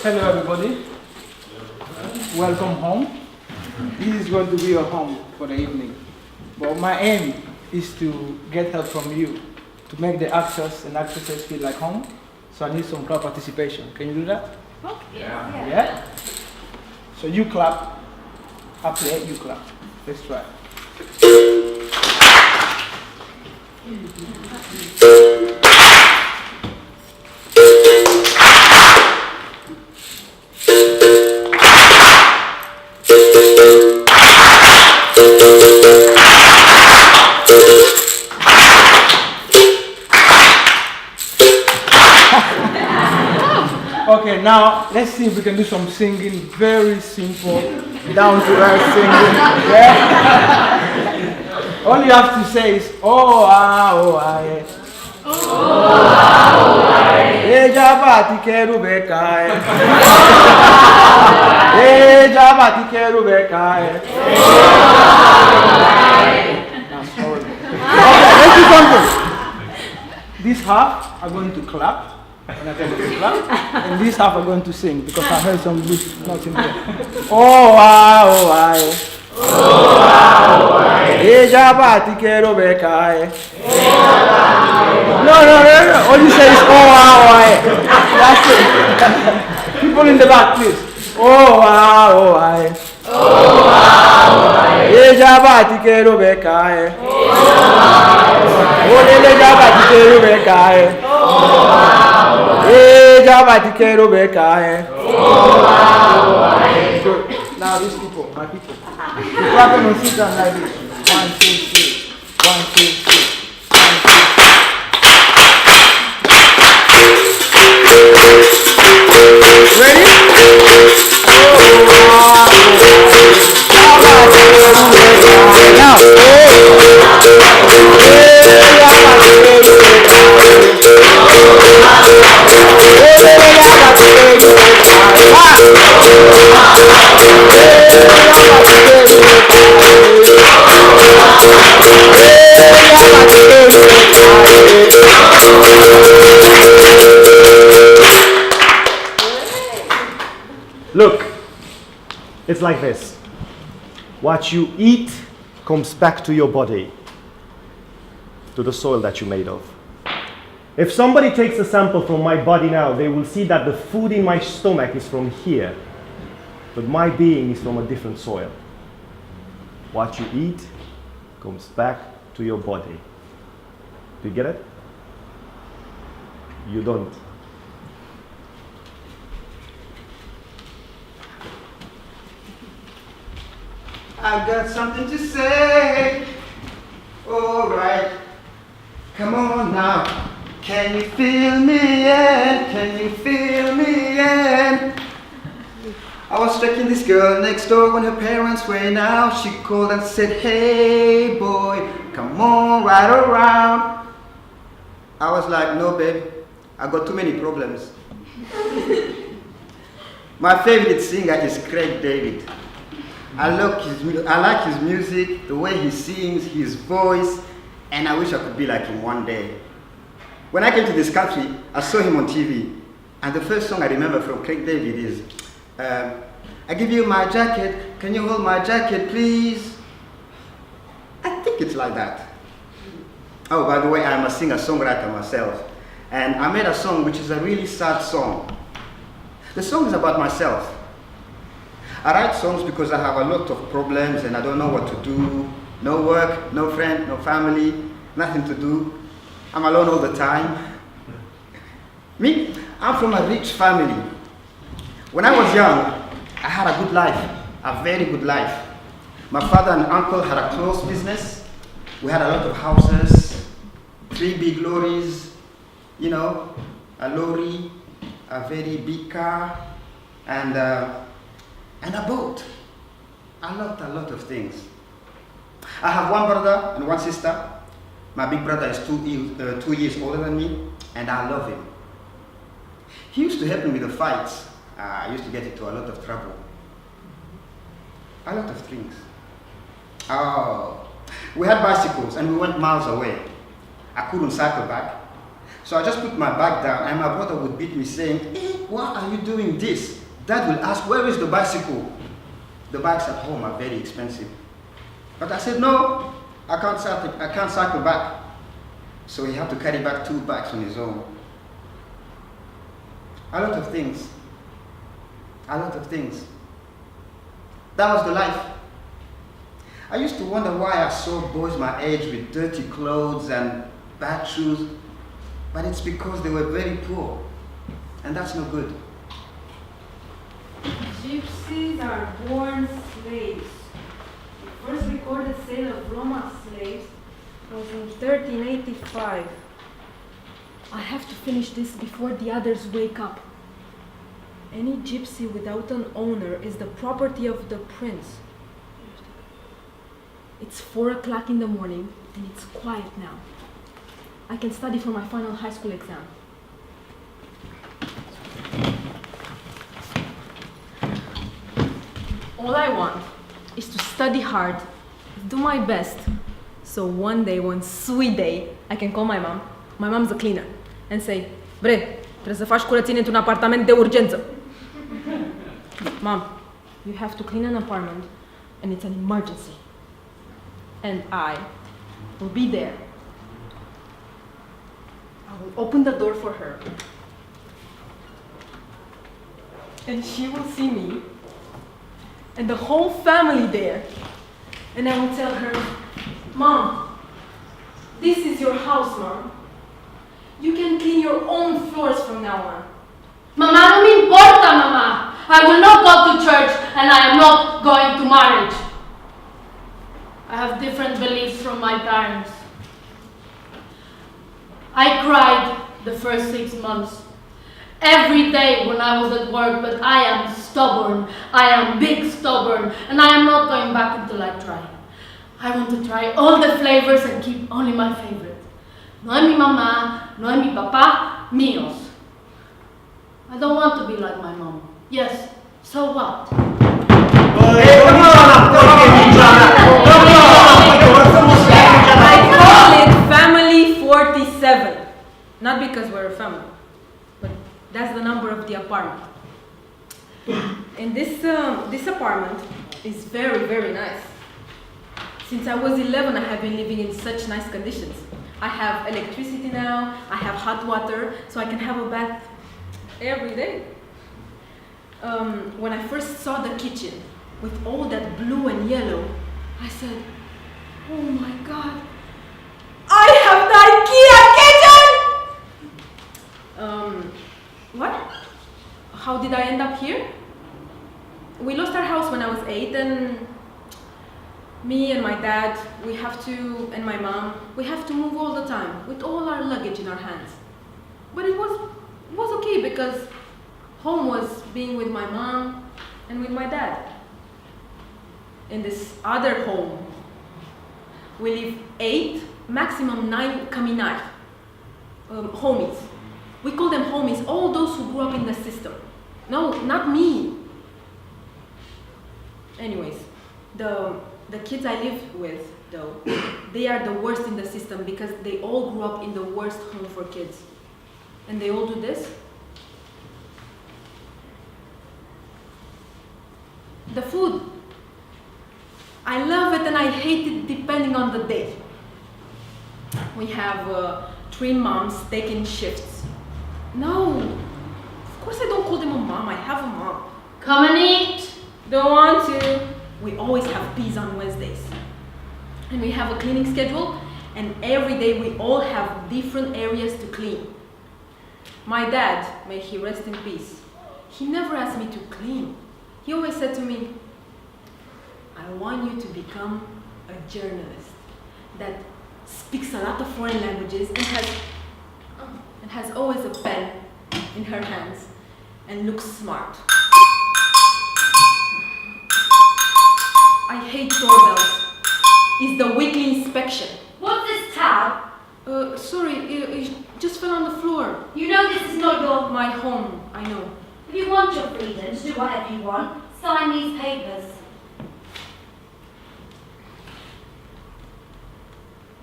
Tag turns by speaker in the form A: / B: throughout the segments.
A: Hello everybody, welcome home. This is going to be your home for the evening. But my aim is to get help from you to make the actors and actresses feel like home. So I need some crowd participation. Can you do that?
B: Okay.
A: Yeah? So you clap, I play, you clap. Let's try. Okay, now let's see if we can do some singing, very simple, down to earth singing. Yeah? All you have to say is, oh, ah, oh, ah, yeah. Oh, ah, oh, ah, yeah. Jabati kerubeka, yeah. Jabati kerubeka, yeah. That's horrible. Okay, let's do something. This half, I'm going to clap. And I tell you to clap. And this half I'm going to sing because I heard some good notes in there. Oh, ah, oh, ah, yeah. Oh, ah, oh, ah, yeah. Jabati kerubeka, yeah. No. All you say is, oh, ah, oh, ah, yeah. That's it. People in the back, please. Oh, ah, oh, ah, yeah. Oh, ah, oh, ah, yeah. Jabati kerubeka, yeah. Oh, ah, oh, ah, yeah. Oh, jabati kerubeka, yeah. Oh, ah, Jabati kerubeka, yeah. Oh, ah, oh, yeah. Good. Now these people, my people. You clap them and sit down like this. 1, 2, 3. 1, 2, 3. 1, 2, 3. Ready? Now,
C: look, it's like this. What you eat comes back to your body, to the soil that you're made of. If somebody takes a sample from my body now, they will see that the food in my stomach is from here, but my being is from a different soil. What you eat comes back to your body. Do you get it? You don't.
D: I've got something to say. All right, come on now. Can you feel me in? Can you feel me in? I was checking this girl next door when her parents went out. She called and said, hey boy, come on, ride around. I was like, no babe, I got too many problems. My favorite singer is Craig David. I like his music, the way he sings, his voice, and I wish I could be like him one day. When I came to this country, I saw him on TV, and the first song I remember from Craig David is, I give you my jacket, can you hold my jacket please? I think it's like that. Oh, by the way, I'm a singer-songwriter myself, and I made a song which is a really sad song. The song is about myself. I write songs because I have a lot of problems and I don't know what to do. No work, no friend, no family, nothing to do. I'm alone all the time. Me, I'm from a rich family. When I was young, I had a good life, a very good life. My father and uncle had a clothes business. We had a lot of houses, 3 big lorries, you know, a lorry, a very big car, and a boat. A lot of things. I have one brother and one sister. My big brother is 2 years older than me, and I love him. He used to help me with the fights. I used to get into a lot of trouble. A lot of things. Oh, we had bicycles and we went miles away. I couldn't cycle back. So I just put my bag down and my brother would beat me saying, why are you doing this? Dad will ask, where is the bicycle? The bikes at home are very expensive. But I said, no, I can't cycle back. So he had to carry back 2 bikes on his own. A lot of things. A lot of things. That was the life. I used to wonder why I saw boys my age with dirty clothes and bad shoes, but it's because they were very poor, and that's no good.
B: Gypsies are born slaves. The first recorded sale of Roma slaves was in 1385. I have to finish this before the others wake up. Any gypsy without an owner is the property of the prince. It's 4 o'clock in the morning and it's quiet now. I can study for my final high school exam. All I want is to study hard, do my best, so one day, one sweet day, I can call my mom. My mom's a cleaner, and say, "Bre, trebuie să faci curățenie într-un apartament de urgență." Mom, you have to clean an apartment, and it's an emergency. And I will be there. I will open the door for her. And she will see me and the whole family there. And I will tell her, "Mom, this is your house, Mom. You can clean your own floors from now on."
E: Mama, no me importa, Mama. I will not go to church and I am not going to marriage. I have different beliefs from my parents. I cried the first 6 months. Every day when I was at work, but I am stubborn. I am big stubborn, and I am not going back until I try. I want to try all the flavors and keep only my favorite. No es mi mamá, no es mi papá, míos. I don't want to be like my mom. Yes, so what?
B: I call it Family 47. Not because we're a family, but that's the number of the apartment. And this apartment is very, very nice. Since I was 11, I have been living in such nice conditions. I have electricity now, I have hot water, so I can have a bath every day. When I first saw the kitchen with all that blue and yellow, I said, "Oh my God, I have the IKEA kitchen!" What? How did I end up here? We lost our house when I was 8, and me and my dad, and my mom, we have to move all the time with all our luggage in our hands. But it was okay because home was being with my mom and with my dad. In this other home, we live 8, maximum 9 caminari, homies. We call them homies, all those who grew up in the system. No, not me. Anyways, the kids I live with, though, they are the worst in the system because they all grew up in the worst home for kids. And they all do this. The food. I love it and I hate it depending on the day. We have 3 moms taking shifts. No, of course I don't call them a mom, I have a mom.
E: Come and eat.
B: Don't want to. We always have peas on Wednesdays. And we have a cleaning schedule, and every day we all have different areas to clean. My dad, may he rest in peace, he never asked me to clean. He always said to me, "I want you to become a journalist that speaks a lot of foreign languages and has always a pen in her hands and looks smart." I hate doorbells. It's the weekly inspection.
E: What's this tab?
B: Sorry, it just fell on the floor.
E: You know this is not your...
B: My home, I know.
E: If you want your freedom to do whatever you want, sign these papers.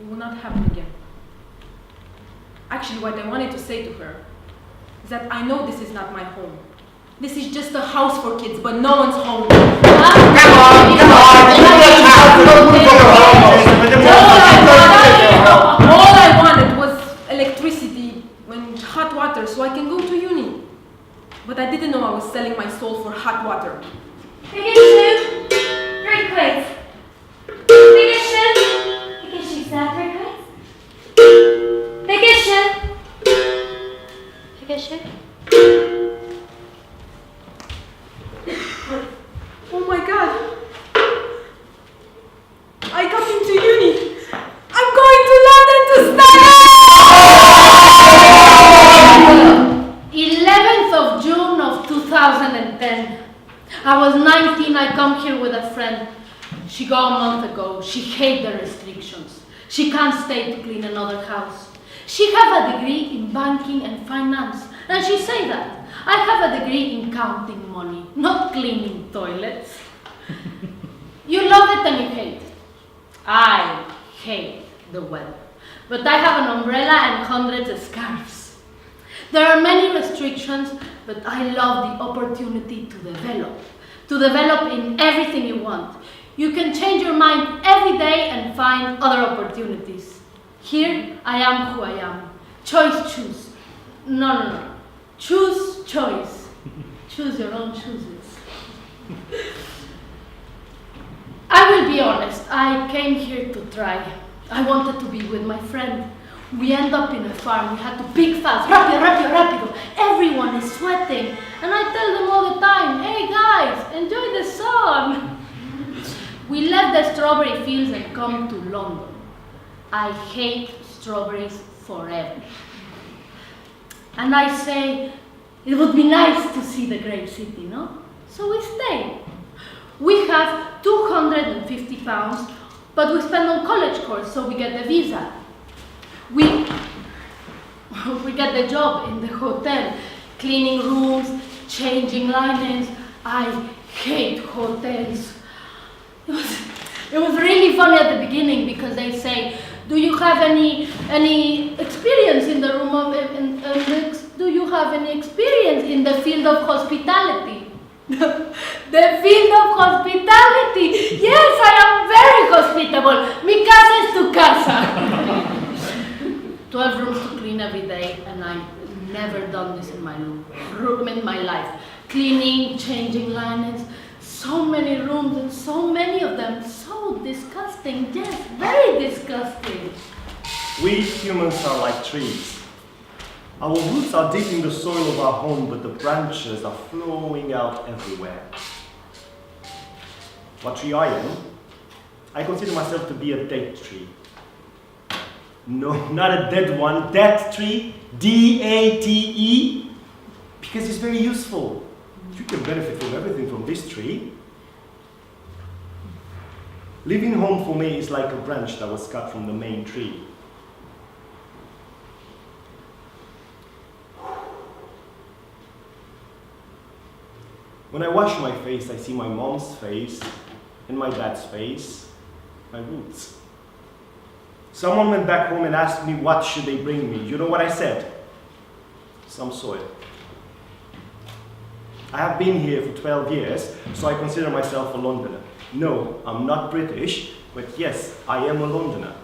B: It will not happen again. Actually, what I wanted to say to her is that I know this is not my home. This is just a house for kids, but no one's home.
C: Come on!
B: All I wanted was electricity and hot water so I can go to uni. But I didn't know I was selling my soul for hot water.
F: Vacation! Request! Vacation! Vacation, staff request! Vacation! Vacation?
B: Oh my god! I got into uni! I'm going to London to study!
E: 11th of June of 2010. I was 19, I come here with a friend. She got a month ago. She hates the restrictions. She can't stay to clean another house. She have a degree in banking and finance. And she say that. I have a degree in counting money, not cleaning toilets. You love it and you hate it. I hate the weather. But I have an umbrella and hundreds of scarves. There are many restrictions, but I love the opportunity to develop. To develop in everything you want. You can change your mind every day and find other opportunities. Here, I am who I am. Choose. No. Choose choice. Choose your own choices. I will be honest, I came here to try. I wanted to be with my friend. We end up in a farm, we had to pick fast, rápido. Everyone is sweating. And I tell them all the time, hey guys, enjoy the sun. We left the strawberry fields and come to London. I hate strawberries forever. And I say, it would be nice to see the great city, no? So we stay. We have £250, but we spend on college course, so we get the visa. We get the job in the hotel, cleaning rooms, changing linens. I hate hotels. It was really funny at the beginning because they say, do you have any experience in the room of, do you have any experience in the field of hospitality? The field of hospitality. Yes, I am very hospitable. Mi casa es tu casa. 12 rooms to clean every day, and I've never done this in my life. Cleaning, changing linens, so many rooms and so many of them. So disgusting, yes, very disgusting.
C: We humans are like trees. Our roots are deep in the soil of our home, but the branches are flowing out everywhere. What tree I am? I consider myself to be a date tree. No, not a dead one, dead tree, D-A-T-E, because it's very useful. You can benefit from everything from this tree. Living home for me is like a branch that was cut from the main tree. When I wash my face, I see my mom's face and my dad's face, my roots. Someone went back home and asked me what should they bring me. You know what I said? Some soil. I have been here for 12 years, so I consider myself a Londoner. No, I'm not British, but yes, I am a Londoner.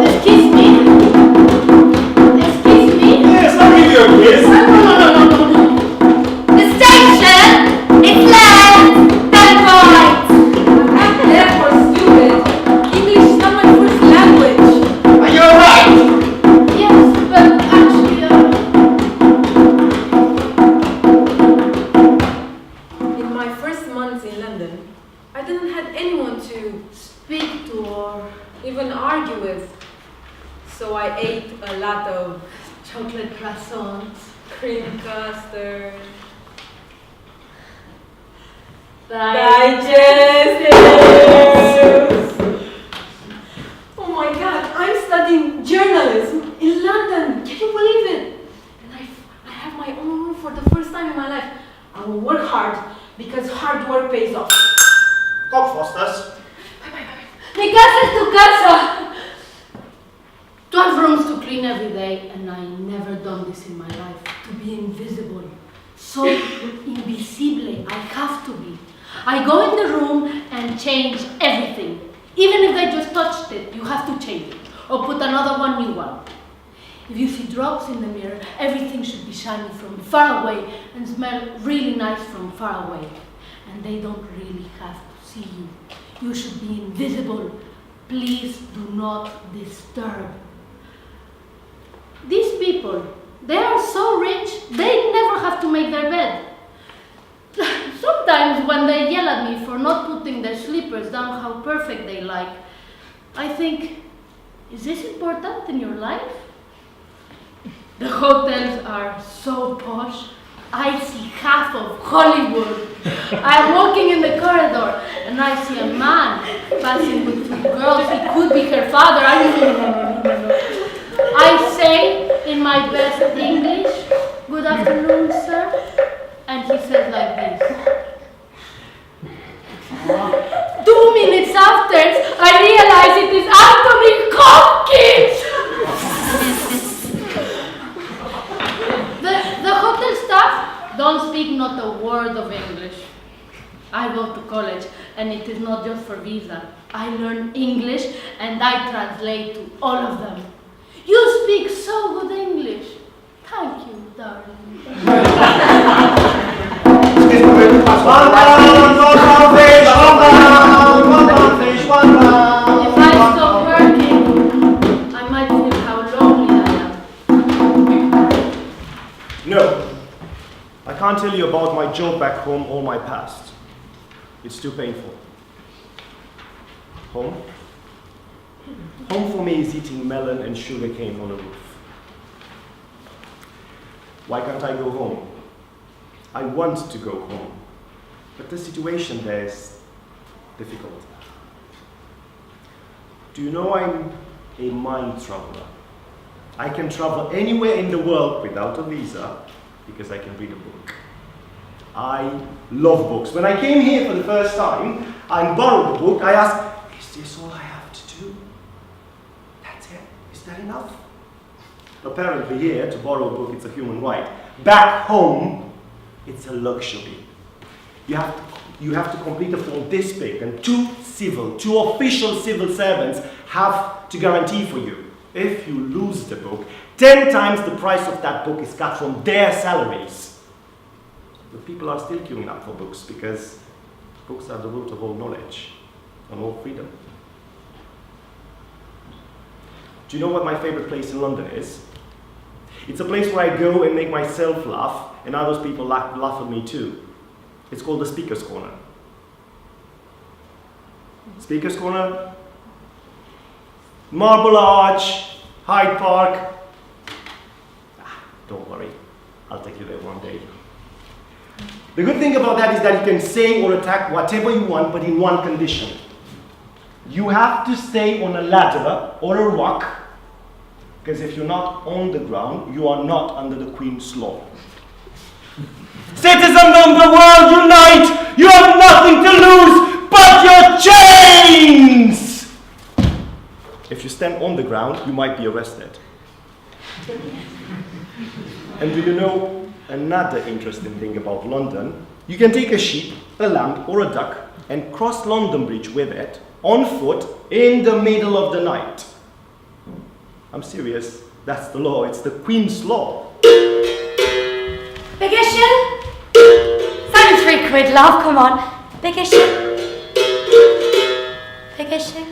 E: Excuse me?
C: Yes, I'll give you a kiss.
E: No.
F: The station is left, then right.
B: Therefore, stupid. English is not my first language.
C: Are you alright?
E: Yes, but actually,
B: In my first months in London, I didn't have anyone to speak to or even argue with. So I ate a lot of
E: chocolate croissants.
B: cream custard.
E: Digestive.
B: Oh my god, I'm studying journalism in London. Can you believe it? And I have my own room for the first time in my life. I will work hard because hard work pays off.
C: Cockfosters.
E: Mi casa es tu casa. 12 rooms to clean every day, and I never done this in my life. To be invisible. So invisible, I have to be. I go in the room and change everything. Even if I just touched it, you have to change it. Or put another one, new one. If you see drops in the mirror, everything should be shining from far away and smell really nice from far away. And they don't really have to see you. You should be invisible. Please do not disturb. These people, they are so rich, they never have to make their bed. Sometimes when they yell at me for not putting their slippers down how perfect they like, I think, is this important in your life? The hotels are so posh. I see half of Hollywood. I'm walking in the corridor and I see a man passing with 2 girls. He could be her father. I say in my best English, "Good afternoon, sir." And he says like this. 2 minutes after, I realize it is Anthony Hopkins. The hotel staff don't speak not a word of English. I go to college and it is not just for visa. I learn English and I translate to all of them. You speak so good English. Thank you, darling. If I stop working, I might feel how lonely I am.
C: No, I can't tell you about my job back home or my past. It's too painful. Home? Home for me is eating melon and sugarcane on a roof. Why can't I go home? I want to go home, but the situation there is difficult. Do you know I'm a mind traveler? I can travel anywhere in the world without a visa because I can read a book. I love books. When I came here for the first time and borrowed a book, I asked, is this all I have to do? That's it? Is that enough? Apparently here, to borrow a book, it's a human right. Back home, it's a luxury. You have to complete a form this big, and two official civil servants have to guarantee for you. If you lose the book, 10 times the price of that book is cut from their salaries. But people are still queuing up for books because books are the root of all knowledge and all freedom. Do you know what my favorite place in London is? It's a place where I go and make myself laugh, and others people laugh at me too. It's called the Speaker's Corner. Speaker's Corner, Marble Arch, Hyde Park. Don't worry, I'll take you there one day. The good thing about that is that you can say or attack whatever you want, but in one condition. You have to stay on a ladder or a rock, because if you're not on the ground, you are not under the Queen's law. Citizens of the world, unite! You have nothing to lose but your chains! If you stand on the ground, you might be arrested. And do you know another interesting thing about London? You can take a sheep, a lamb, or a duck and cross London Bridge with it, on foot, in the middle of the night. I'm serious. That's the law. It's the Queen's law.
F: Big issue? Thanks, £3, love. Come on. Big issue? Big issue?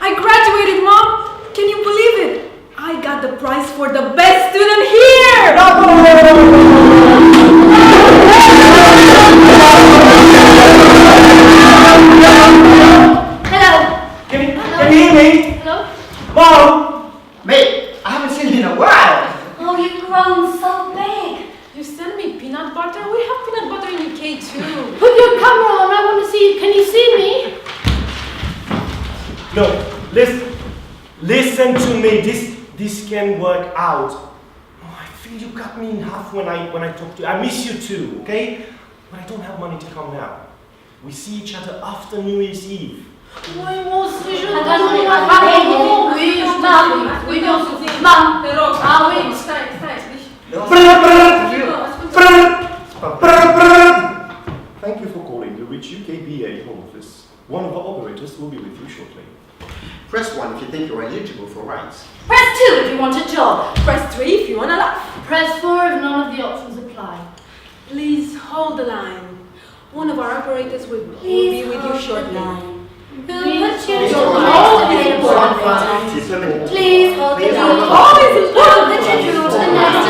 B: I graduated, Mom! Can you believe it? I got the prize for the best student here!
F: Hello.
D: Can you hear me?
E: Hello?
D: Mom! Mate, I haven't seen you in a while.
F: Oh, you've grown so big.
B: You sent me peanut butter? We have peanut butter in UK too.
E: Put your camera on, I want to see you. Can you see me?
C: No, listen to me. This can work out. Oh, I feel you cut me in half when I talk to you. I miss you too, okay? But I don't have money to come now. We see each other after New Year's Eve.
E: Oui, moi aussi, je
F: Attends,
E: t'aime.
F: attends,
E: Oui, je Mom, we don't. Mom, are we?
C: Thank you for calling the Rich UKBA Home Office. One of our operators will be with you shortly.
D: Press 1 if you think you're eligible for rights.
F: Press 2 if you want a job.
B: Press 3 if you want to laugh.
E: Press 4 if none of the options apply.
B: Please hold the line. One of our operators will be
F: Please
B: with you
F: hold
B: shortly.
F: the line. We'll
E: Please
F: put you
D: Please
F: to
D: hold
F: the
D: the
F: next
D: line.
F: available operator.
D: It's limited.
F: Please hold the
D: Please
F: line.
D: hold the
F: We'll
D: line.
F: put you through to the next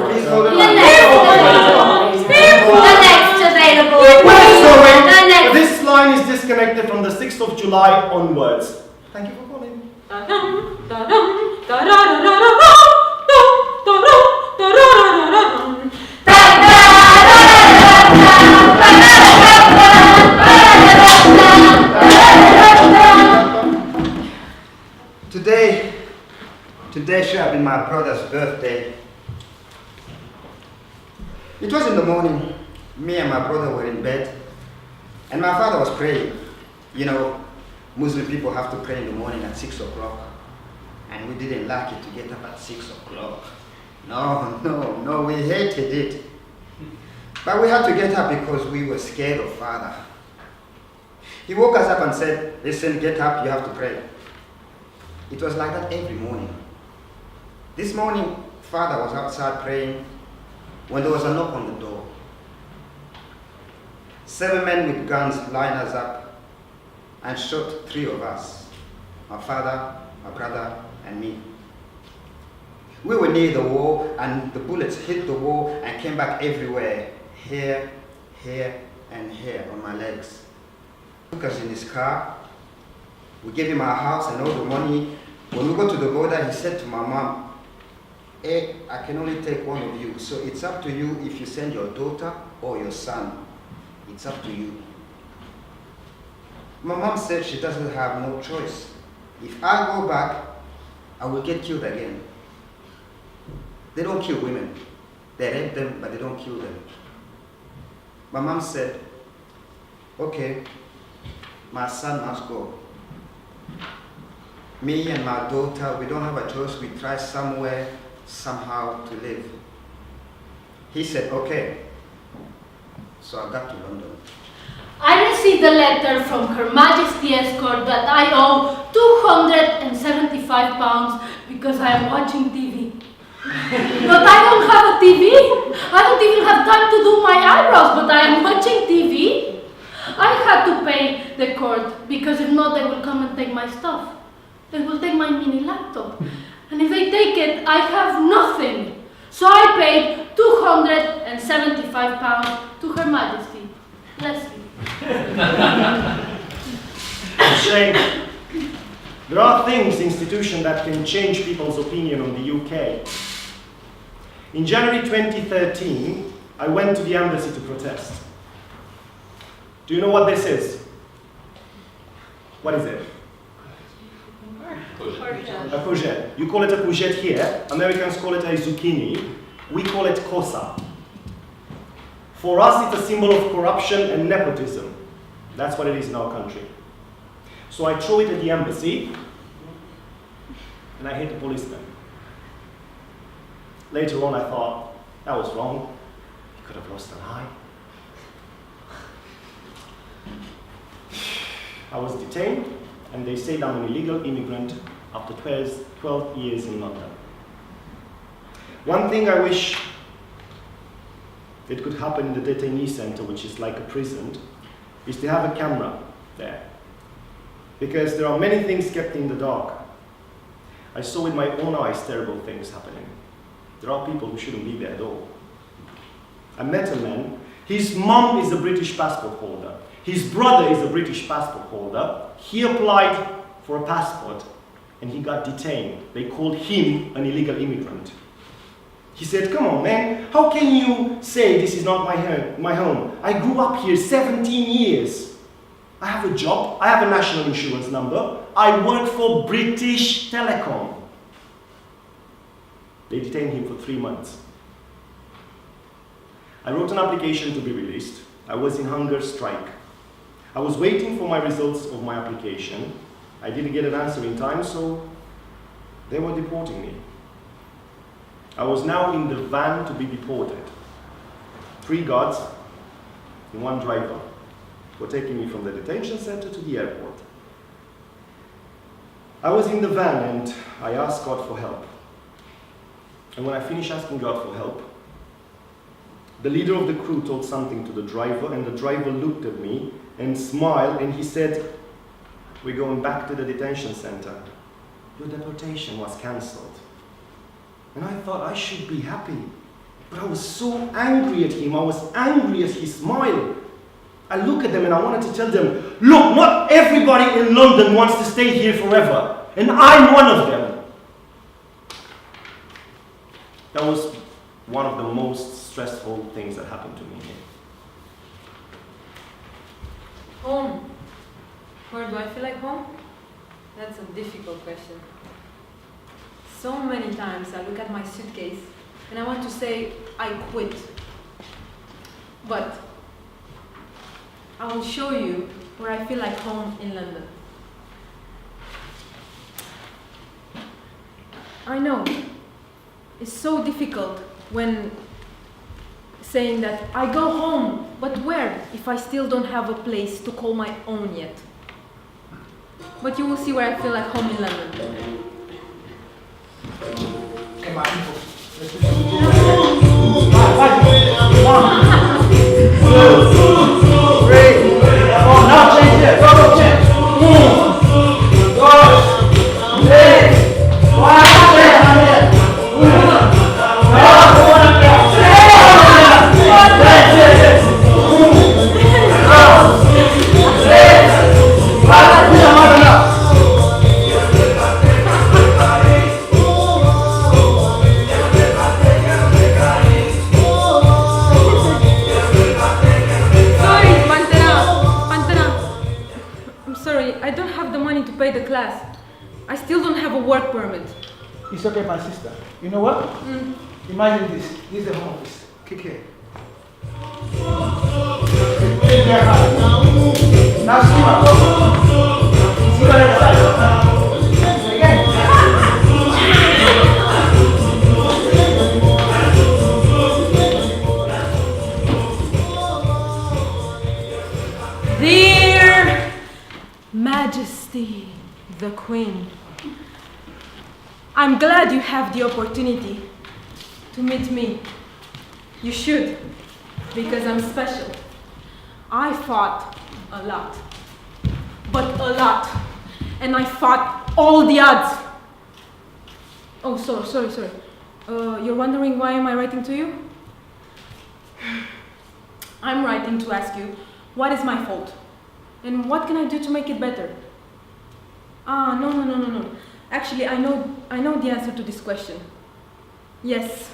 D: Please hold the
F: The
D: line.
F: next available. The next available. The next.
C: This line is disconnected from the 6th of July onwards. Thank you for calling.
D: Today should have been my brother's birthday. It was in the morning. Me and my brother were in bed, and my father was praying. You know, Muslim people have to pray in the morning at 6 o'clock, and we didn't like it to get up at 6 o'clock. No, we hated it. But we had to get up because we were scared of Father. He woke us up and said, listen, get up, you have to pray. It was like that every morning. This morning, Father was outside praying when there was a knock on the door. 7 men with guns lined us up and shot 3 of us, my father, my brother, and me. We were near the wall, and the bullets hit the wall and came back everywhere, here, and here on my legs. He took us in his car. We gave him our house and all the money. When we got to the border, he said to my mom, hey, I can only take one of you, so it's up to you if you send your daughter or your son. It's up to you. My mom said she doesn't have no choice. If I go back, I will get killed again. They don't kill women. They rape them, but they don't kill them. My mom said, okay, my son must go. Me and my daughter, we don't have a choice. We try somewhere, somehow to live. He said, okay. So I got to London.
E: I received a letter from Her Majesty Escort that I owe £275 because I am watching TV. But I don't have a TV. I don't even have time to do my eyebrows, but I am watching TV. I had to pay the court because if not, they will come and take my stuff. They will take my mini laptop. And if they take it, I have nothing. So I paid £275 to Her Majesty. Bless you.
C: Shame. There are things, institutions that can change people's opinion on the UK. In January 2013, I went to the embassy to protest. Do you know what this is? What is it? A courgette. You call it a courgette here. Americans call it a zucchini. We call it kosa. For us, it's a symbol of corruption and nepotism. That's what it is in our country. So I threw it at the embassy, and I hit the policeman. Later on, I thought, that was wrong. He could have lost an eye. I was detained, and they said I'm an illegal immigrant after 12 years in London. One thing I wish it could happen in the detainee center, which is like a prison, is to have a camera there. Because there are many things kept in the dark. I saw with my own eyes terrible things happening. There are people who shouldn't be there at all. I met a man, his mom is a British passport holder. His brother is a British passport holder. He applied for a passport and he got detained. They called him an illegal immigrant. He said, come on, man, how can you say this is not my home? I grew up here 17 years. I have a job, I have a national insurance number, I work for British Telecom. They detained him for 3 months. I wrote an application to be released. I was in hunger strike. I was waiting for my results of my application. I didn't get an answer in time, so They were deporting me. I was now in the van to be deported. 3 guards and 1 driver were taking me from the detention center to the airport. I was in the van and I asked God for help. And when I finished asking God for help, the leader of the crew told something to the driver, and the driver looked at me and smiled, and he said, "We're going back to the detention center. Your deportation was cancelled." And I thought I should be happy, but I was so angry at him. I was angry at his smile. I look at them and I wanted to tell them, look, not everybody in London wants to stay here forever, and I'm one of them. That was one of the most stressful things that happened to me here.
B: Home. Where do I feel like home? That's a difficult question. So many times I look at my suitcase and I want to say I quit. But I will show you where I feel like home in London. I know it's so difficult when saying that I go home, but where if I still don't have a place to call my own yet? But you will see where I feel like home in London.
A: Okay, my people. Let's do this. 1, 2, 3, 4. Now change it. Go, change. 1, 2, 3,
B: I still don't have a work permit.
A: It's okay, my sister. You know what? Imagine this. This is the home office. Kick here. Now see my See what I said. Again.
B: Dear Majesty, the Queen, I'm glad you have the opportunity to meet me. You should, because I'm special. I fought a lot, but a lot, and I fought all the odds. Oh, sorry. You're wondering why am I writing to you? I'm writing to ask you, what is my fault? And what can I do to make it better? No. Actually, I know the answer to this question. Yes.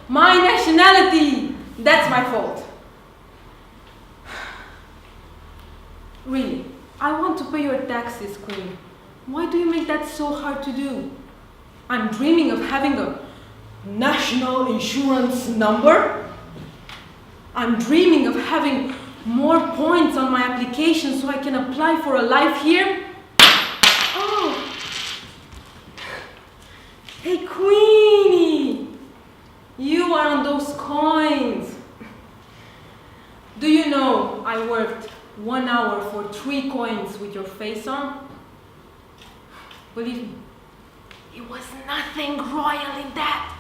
B: My nationality! That's my fault. Really, I want to pay your taxes, Queen. Why do you make that so hard to do? I'm dreaming of having a national insurance number. I'm dreaming of having more points on my application so I can apply for a life here. Oh. Hey, Queenie! You are on those coins. Do you know I worked 1 hour for 3 coins with your face on? Believe me, it was nothing royal in that.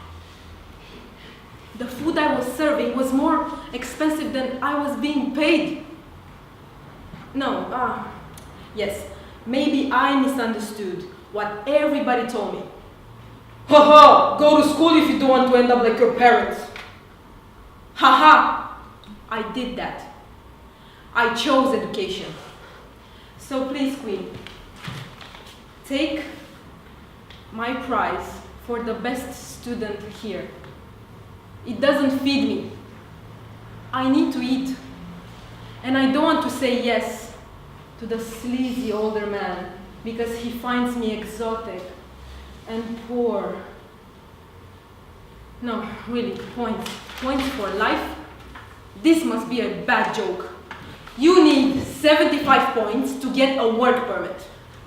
B: The food I was serving was more expensive than I was being paid. Yes, maybe I misunderstood what everybody told me. Go to school if you don't want to end up like your parents. I did that. I chose education. So please, Queen, take my prize for the best student here. It doesn't feed me. I need to eat. And I don't want to say yes to the sleazy older man because he finds me exotic and poor. No, really, points. Points for life? This must be a bad joke. You need 75 points to get a work permit.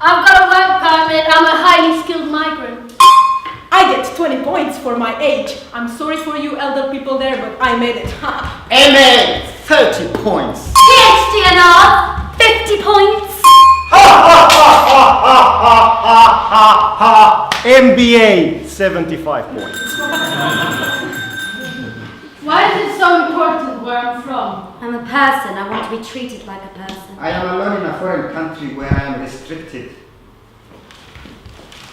E: I've got a work permit. I'm a highly skilled migrant.
B: I get 20 points for my age. I'm sorry for you elder people there, but I made it.
D: MA, 30 points.
F: PhD and art, 50 points.
C: MBA, 75 points.
E: Why is it so important where I'm from?
F: I'm a person. I want to be treated like a person.
D: I am alone in a foreign country where I am restricted.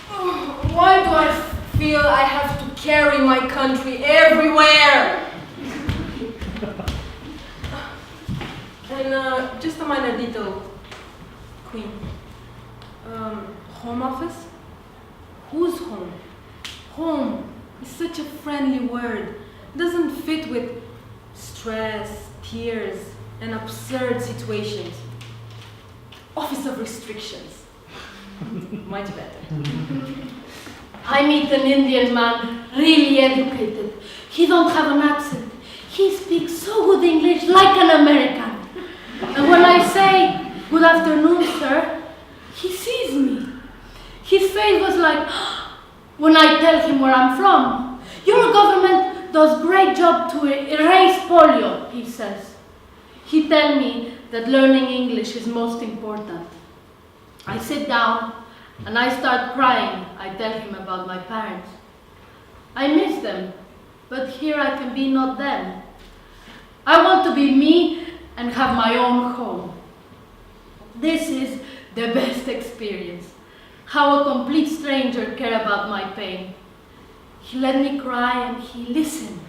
B: Why do I feel I have to carry my country everywhere? And just a minor detail, Queen. Home office? Whose home? Home is such a friendly word. Doesn't fit with stress, tears, and absurd situations. Office of restrictions. Much better.
E: I meet an Indian man, really educated. He don't have an accent. He speaks so good English, like an American. And when I say, "Good afternoon, sir," he sees me. His face was like, when I tell him where I'm from. "Your government does great job to erase polio," he says. He tell me that learning English is most important. I sit down and I start crying. I tell him about my parents. I miss them, but here I can be not them. I want to be me and have my own home. This is the best experience. How a complete stranger care about my pain. He let me cry and he listened.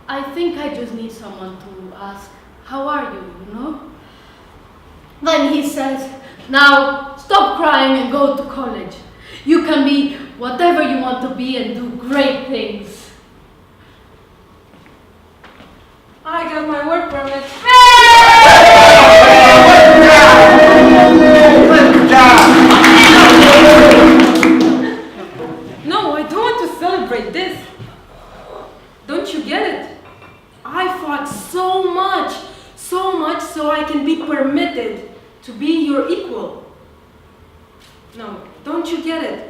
E: I think I just need someone to ask, "How are you?" you know? Then he says, "Now stop crying and go to college. You can be whatever you want to be and do great things."
B: I got my work permit. No, I don't want to celebrate this. Don't you get it? I fought so much so I can be permitted to be your equal. No, don't you get it?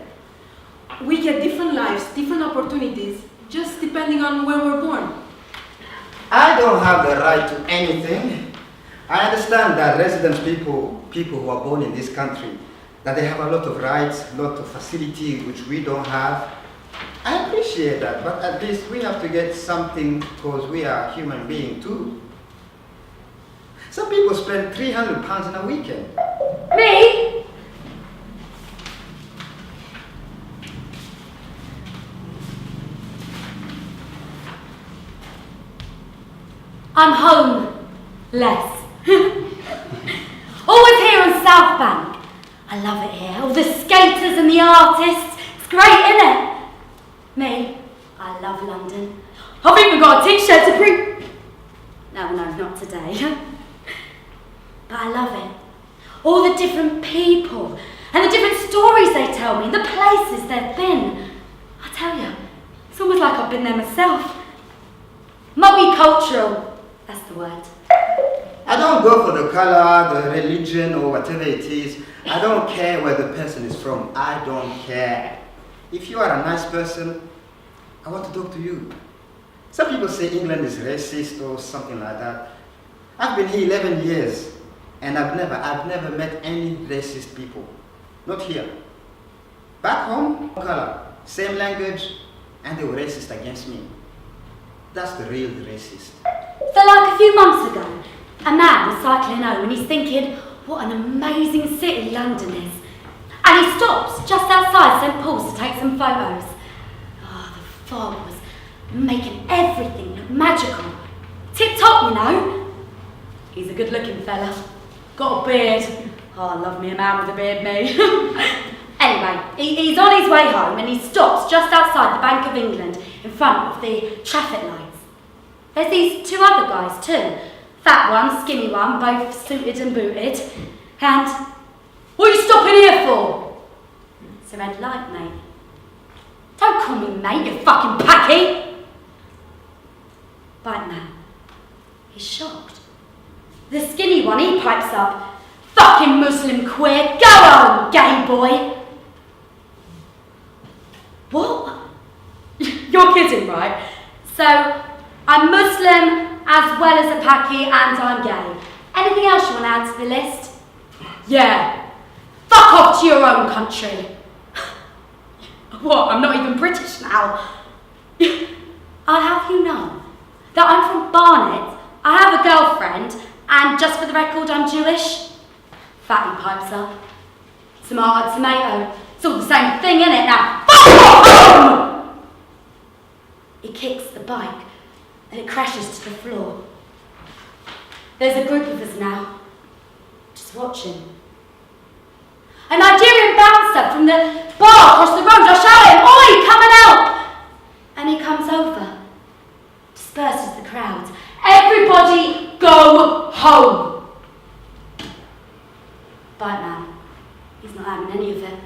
B: We get different lives, different opportunities, just depending on where we're born.
D: I don't have the right to anything. I understand that resident people who are born in this country, that they have a lot of rights, a lot of facility which we don't have. I appreciate that, but at least we have to get something because we are human beings too. Some people spend £300 in a weekend.
F: Me? I'm homeless. Always here on South Bank. I love it here. All the skaters and the artists. It's great, isn't it? Me, I love London. I've even got a t-shirt to prove. No, not today. But I love it. All the different people and the different stories they tell me, the places they've been. I tell you, it's almost like I've been there myself. Multicultural, that's the word.
D: I don't go for the color, the religion, or whatever it is. I don't care where the person is from. I don't care. If you are a nice person, I want to talk to you. Some people say England is racist or something like that. I've been here 11 years and I've never met any racist people. Not here. Back home, color, same language, and they were racist against me. That's the real racist.
F: So like a few months ago, a man was cycling home and he's thinking, what an amazing city London is. And he stops just outside St Paul's to take some photos. Oh, the fog was making everything look magical. Tip-top, you know. He's a good-looking fella. Got a beard. Oh, I love me a man with a beard, me. Anyway, he's on his way home and he stops just outside the Bank of England in front of the traffic lights. There's these two other guys too. Fat one, skinny one, both suited and booted. And, what are you stopping here for? It's a red light, mate. Don't call me mate, you fucking packy. Bite man. He's shocked. The skinny one, he pipes up. Fucking Muslim queer. Go home, gay boy. What? You're kidding, right? So, I'm Muslim as well as a Paki and I'm gay. Anything else you want to add to the list? Yeah. Fuck off to your own country. What? I'm not even British now. I'll have you know that I'm from Barnet, I have a girlfriend, and just for the record, I'm Jewish. Fatty pipes up. Tomato, tomato. It's all the same thing, innit? Now, fuck off home! He kicks the bike, and it crashes to the floor. There's a group of us now, just watching. A Nigerian bouncer from the bar across the road, I shout him, "Oi, come and help!" And he comes over, disperses the crowd. Everybody go home! Bite man, he's not having any of it.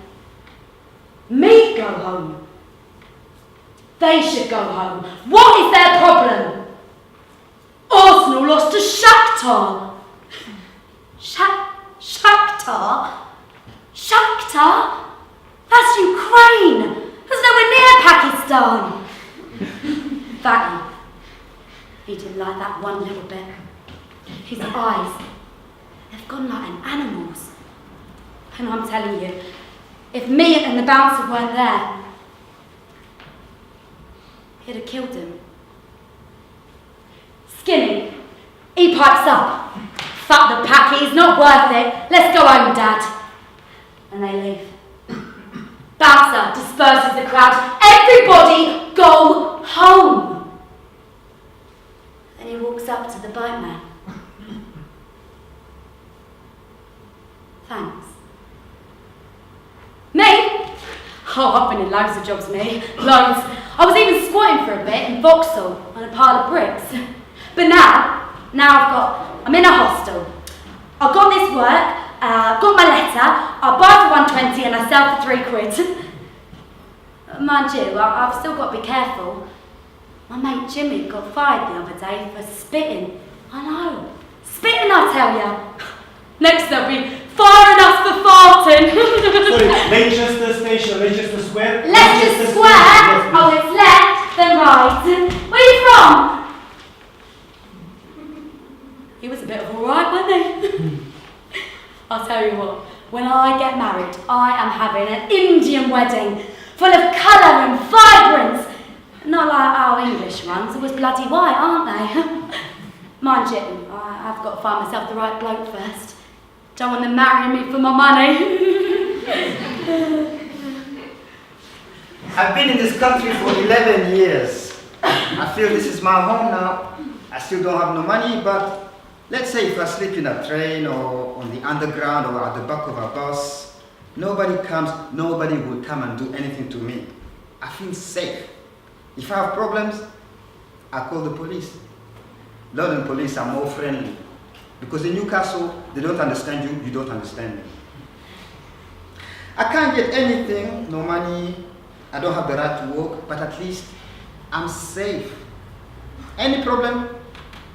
F: Me go home. They should go home. What is their problem? Arsenal lost to Shakhtar. Shakhtar? Shakhtar? That's Ukraine. That's nowhere near Pakistan. Fatty. He didn't like that one little bit. His eyes, they've gone like an animal's. And I'm telling you, if me and the bouncer weren't there, he'd have killed him. Skinny, he pipes up. Fuck the packy, he's not worth it. Let's go home, Dad. And they leave. Bouncer disperses the crowd. Everybody go home. Then he walks up to the bike man. Thanks. Me? Oh, I've been in loads of jobs, me. Loads. I was even squatting for a bit in Vauxhall on a pile of bricks. But now I'm in a hostel. I've got this work, got my letter, I buy for 120 and I sell for £3. Mind you, I've still got to be careful. My mate Jimmy got fired the other day for spitting. I know. Spitting, I tell ya. Next they'll be firing us for farting.
C: Sorry, Leicester Station, Leicester Square?
F: Leicester Square?
C: Yes,
F: Oh, it's left, then right. Where are you from? He was a bit of alright, wasn't he? I'll tell you what, when I get married, I am having an Indian wedding, full of colour and vibrance. Not like our English ones, always bloody white, aren't they? Mind you, I've got to find myself the right bloke first. Don't want them marrying me for my money.
D: I've been in this country for 11 years. I feel this is my home now. I still don't have no money, but let's say if I sleep in a train or on the underground or at the back of a bus, nobody will come and do anything to me. I feel safe. If I have problems, I call the police. London police are more friendly. Because in Newcastle, they don't understand you, you don't understand them. I can't get anything, no money, I don't have the right to work, but at least I'm safe. Any problem,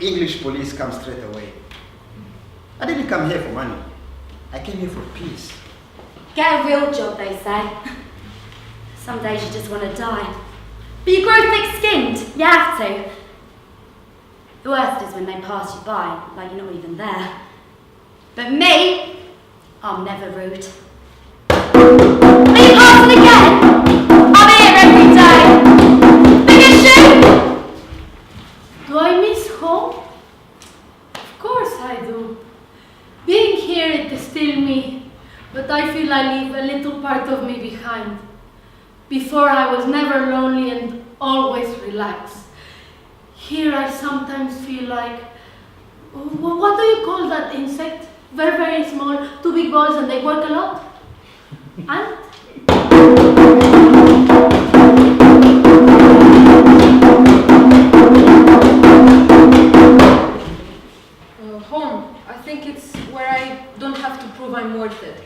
D: English police come straight away. I didn't come here for money. I came here for peace.
F: Get a real job, they say. Some days you just want to die. But you grow thick-skinned, you have to. The worst is when they pass you by, like you're not even there. But me, I'm never rude. Are you passing again? I'm here every day. Big issue?
E: Do I miss home? Of course I do. Being here, it is still me, but I feel I leave a little part of me behind. Before I was never lonely and always relaxed. Here I sometimes feel like, what do you call that insect? Very, very small, 2 big balls and they work a lot? Ant?
B: Home. I think it's where I don't have to prove I'm worth it.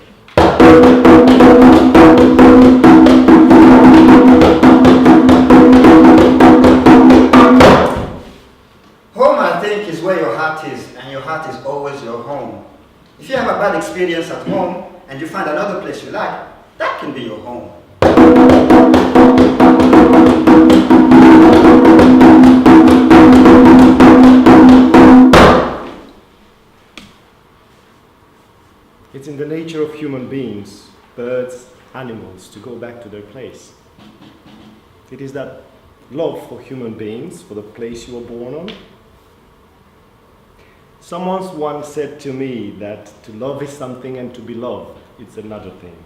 D: Home, I think, is where your heart is, and your heart is always your home. If you have a bad experience at home and you find another place you like, that can be your home.
C: It's in the nature of human beings, birds, animals, to go back to their place. It is that love for human beings, for the place you were born on. Someone once said to me that to love is something and to be loved is another thing.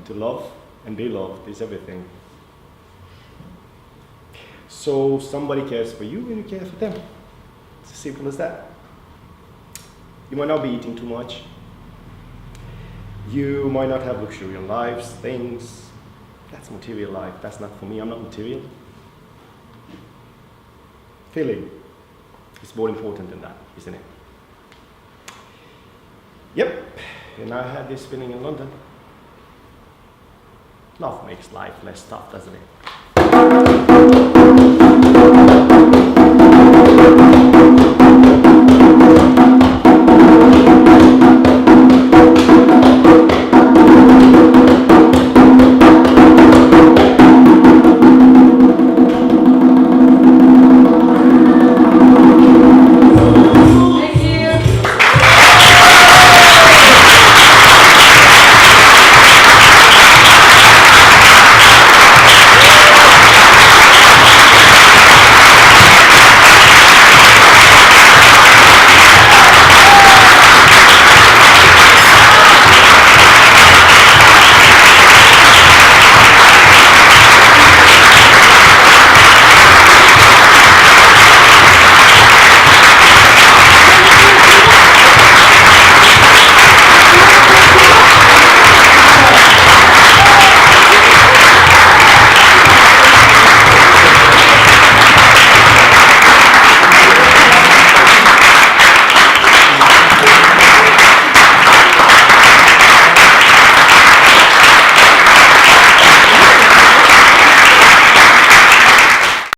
C: To love and be loved is everything. So somebody cares for you and you care for them. It's as simple as that. You might not be eating too much. You might not have luxurious lives, things. That's material life. That's not for me. I'm not material. Feeling is more important than that, isn't it? Yep. And I had this feeling in London. Love makes life less tough, doesn't it?